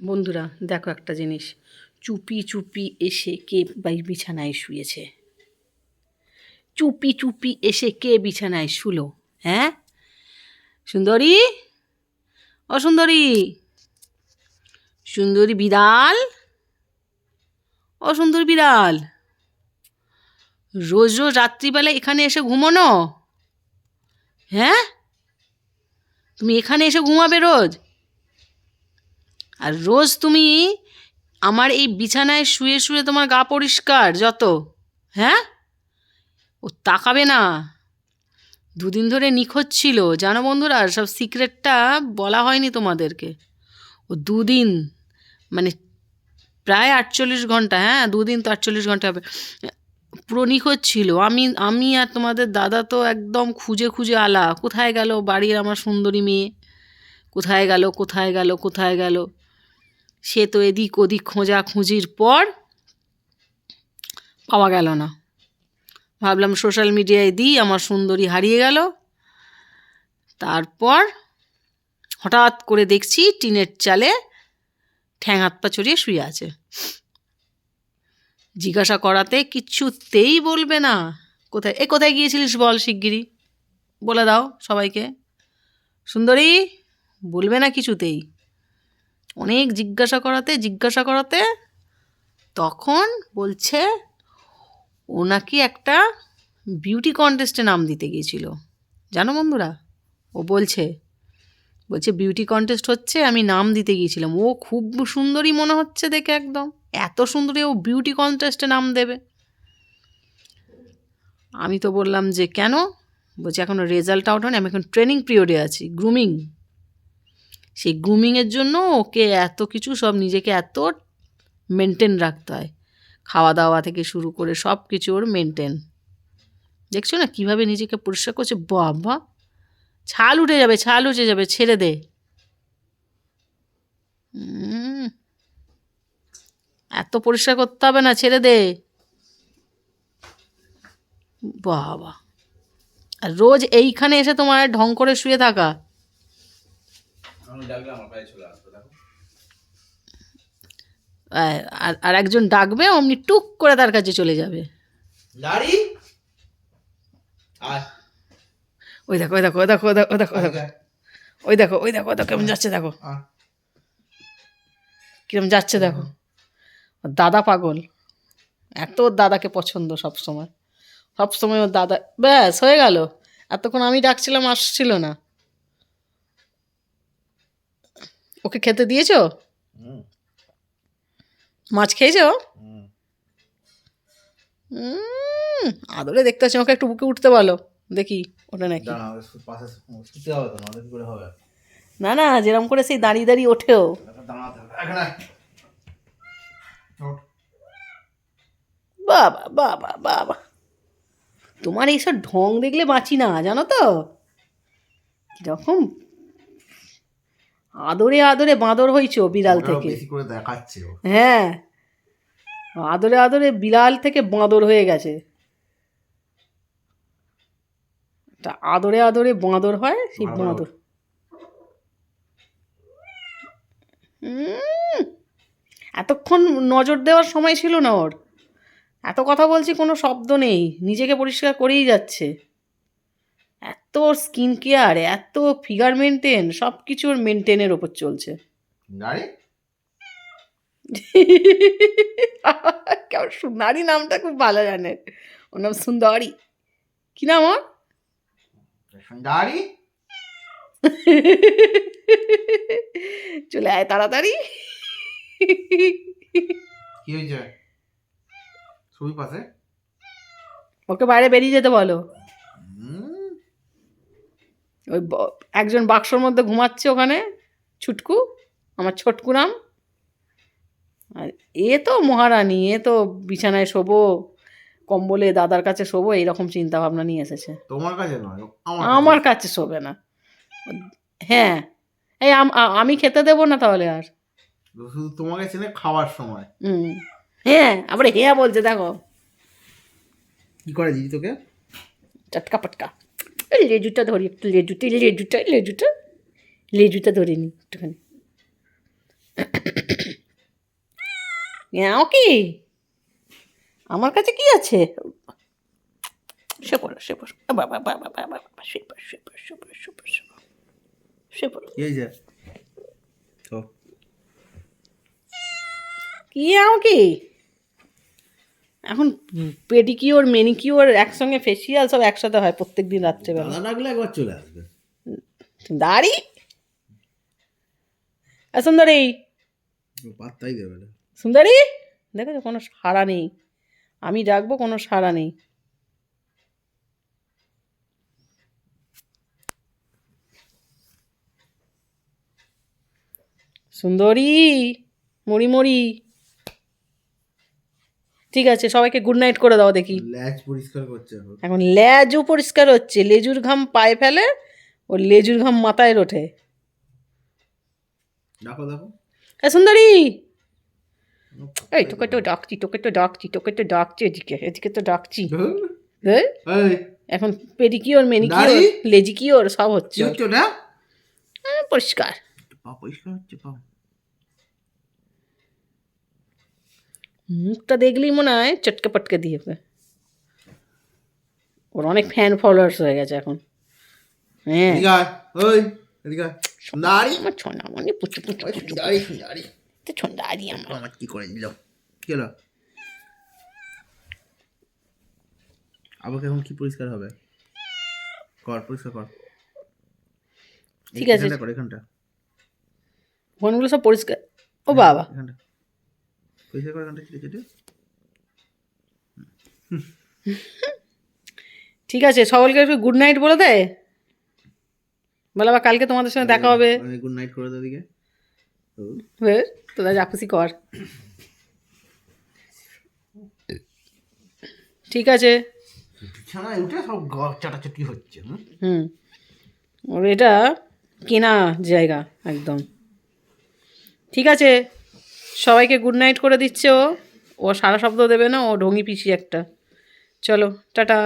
বন্ধুরা দেখো একটা জিনিস, চুপি চুপি এসে কে বিছানায় শুয়েছে? চুপি চুপি এসে কে বিছানায় শুলো? হ্যাঁ, সুন্দরী, ও সুন্দরী, সুন্দরী বিড়াল, ও সুন্দর বিড়াল, রোজ রোজ রাত্রিবেলা এখানে এসে ঘুমোনো? হ্যাঁ, তুমি এখানে এসে ঘুমাবে রোজ? আর রোজ তুমি আমার এই বিছানায় শুয়ে শুয়ে তোমার গা পরিষ্কার যত, হ্যাঁ, ও তাকাবে না। দুদিন ধরে নিখোঁজ ছিল জানো বন্ধুরা, সব সিক্রেটটা বলা হয়নি তোমাদেরকে। ও দুদিন মানে প্রায় 48 ঘন্টা, হ্যাঁ 2 দিন তো 48 ঘন্টা হবে, পুরো নিখোঁজ ছিল। আমি আর তোমাদের দাদা তো একদম খুঁজে খুঁজে আলা, কোথায় গেল বাড়ির আমার সুন্দরী মেয়ে, কোথায় গেল কোথায় গেল কোথায় গেল। সে তো এদিক ওদিক খোঁজাখুঁজির পর পাওয়া গেল না। ভাবলাম সোশ্যাল মিডিয়ায় দিই আমার সুন্দরী হারিয়ে গেল। তারপর হঠাৎ করে দেখছি টিনের চালে ঠ্যাং হাত পা ছড়িয়ে শুয়ে আছে। জিজ্ঞাসা করাতে কিচ্ছুতেই বলবে না। কোথায় গিয়েছিলিস বল শিগগিরই, বলে দাও সবাইকে। সুন্দরী বলবে না কিছুতেই। অনেক জিজ্ঞাসা করাতে তখন বলছে ও নাকি একটা বিউটি কন্টেস্টে নাম দিতে গিয়েছিল। জানো বন্ধুরা, ও বলছে বিউটি কন্টেস্ট হচ্ছে, আমি নাম দিতে গিয়েছিলাম। ও খুব সুন্দরী মনে হচ্ছে দেখে, একদম এত সুন্দরী, ও বিউটি কন্টেস্টে নাম দেবে। আমি তো বললাম যে কেন? বলছে এখনও রেজাল্ট আউট হয়নি, আমি এখন ট্রেনিং পিরিয়ডে আছি, গ্রুমিং। সেই গ্রুমিংয়ের জন্য ওকে এত কিছু, সব নিজেকে এত মেনটেন রাখতে হয়, খাওয়া দাওয়া থেকে শুরু করে সব কিছু ওর মেনটেন। দেখছো না কীভাবে নিজেকে পরিষ্কার করছে? বাবা, ছাল উঠে যাবে, ছেড়ে দে। এত পরিষ্কার করতে হবে না, ছেড়ে দে। বাবা, আর রোজ এইখানে এসে তোমার ঢং করে শুয়ে থাকা। আর একজন ডাকবে, অমনি টুক করে তার কাছে চলে যাবে। ওই দেখো কেমন যাচ্ছে, দেখো কিরম যাচ্ছে, দেখো। দাদা পাগল, এত দাদাকে পছন্দ সব সময় ওর দাদা। ব্যাস হয়ে গেল, এতক্ষণ আমি ডাকছিলাম আসছিল না। ওকে খেতে দিয়েছো? মাছ খেয়েছো? আদরে দেখতে পাচ্ছি, আমাকে একটু বুকে উঠতে বলো দেখি, ওটা নাকি। না যেরকম করে সেই দাঁড়িয়ে ওঠেও। বাবা বাবা বাবা, তোমার এইসব ঢং দেখলে বাঁচি না, জানো তো। কিরকম আদরে বাঁদর হয়েছো বিড়াল থেকে। হ্যাঁ, আদরে বিড়াল থেকে বাঁদর হয়ে গেছে। তা আদরে বাঁদর হয়, সেই বাঁদর। এতক্ষণ নজর দেওয়ার সময় ছিল না ওর। এত কথা বলছি, কোনো শব্দ নেই, নিজেকে পরিষ্কার করেই যাচ্ছে। এত স্কিন কেয়ার, এত ফিগার মেনটেন, সব কিছু ওর মেনটেনের ওপর চলছে। সুন্দরী নামটা খুব ভালো জানে, ওর নাম সুন্দরী। কি নাম ওর? সুন্দরী। চলে আয় তাড়াতাড়ি। কি হয়েছে? ওকে বাইরে বেরিয়ে যেতে বলো। ওই একজন বাক্সর মধ্যে ঘুমাচ্ছে ওখানে, ছুটকু, আমার ছোটকু নাম। আর এ তো মহারানী, এ তো বিছানায় শোবো, কম্বলে দাদার কাছে শোবো, এইরকম চিন্তা ভাবনা নিয়ে এসেছে। তোমার কাছে নয়, আমার কাছে শোবে না। হ্যাঁ, এই আমি খেতে দেবো না তাহলে আর, শুধু তোমাকে চেনে খাওয়ার সময়। হ্যাঁ, আবার হ্যাঁ বলছে, দেখো কি করে দিদি তোকে, চটকা পটকা। লেজুটা ধরি একটু, লেজুটা ধরে নি একটুখানি। ইয়াও কি আমার কাছে কি আছে? সে পড়ো সে পড়ো, বাবা বাবা বাবা বাবা, সে পড়ো সে পড়ো সে পড়ো সে পড়ো সে পড়ো। কি হয়েছে? তো কি আও কি এখন পেডিকিওর মেনিকিওর একসঙ্গে ফেসিয়াল সব একসাথে হয় প্রত্যেক দিন রাত্রেবেলা। দাদা ডাকলে একবার চলে আসবে। দাড়ি সুন্দরী, পাত্তাই দেবে না। সুন্দরী দেখো কোনো সাড়া নেই, আমি ডাকবো কোনো সাড়া নেই। সুন্দরী মরি মরি। ঠিক আছে, সবাইকে গুড নাইট করে দাও দেখি। ল্যাজ পরিষ্কার করছে এখন। এখন লেজও পরিষ্কার হচ্ছে, লেজুর ঘাম পায়ে ফেলে, ও লেজুর ঘাম মাথায় ওঠে। দেখো দেখো। সুন্দরী, এই তোকে তো ডাকছি তোকে তো ডাকছি তোকে তো ডাকছি, এদিকে এদিকে তো ডাকছি। হ্যাঁ এই এখন পেডিকিওর মেনিকিওর দাড়ি? লেজিকিওর সব হচ্ছে। কি হচ্ছে ওটা? পরিষ্কার। পা পরিষ্কার হচ্ছে পা। মুখটা দেখলেই মনে হয় চটকে পটকে দিয়ে দেবে। ওর অনেক ফ্যান ফলোয়ার্স হয়ে গেছে এখন। হ্যাঁ এদিকে আয়, ওই এদিকে আয়। দাড়ি আমার ছনা মানে পুচু পুচু ওই পুচু দাড়ি দাড়ি তো ছন্দারি আমার। আমার কি করে দিল? কি হলো? আবার এখন কি পরিষ্কার হবে? কর পরিষ্কার কর। ঠিক আছে। এখানটা কর, এখানটা ফোনগুলো সব পরিষ্কার। ও বাবা, এখানটা পরিষ্কার কর, এখানটা কেটে কেটে। ঠিক আছে, সকলকে একটু গুড নাইট বলে দেয়। বলে আবার কালকে তোমাদের সঙ্গে দেখা হবে। গুড নাইট করে দাও দিকে। তোরা যা খুশি কর। ঠিক আছে। বিছানায় উঠে সব চাটাচুটি হচ্ছে। হুম, ওর এটা কেনা জায়গা একদম। ঠিক আছে, সবাইকে গুড নাইট করে দিচ্ছে ও। ও সারা শব্দ দেবে না, ও ঢঙি পিসি একটা। চলো টাটা।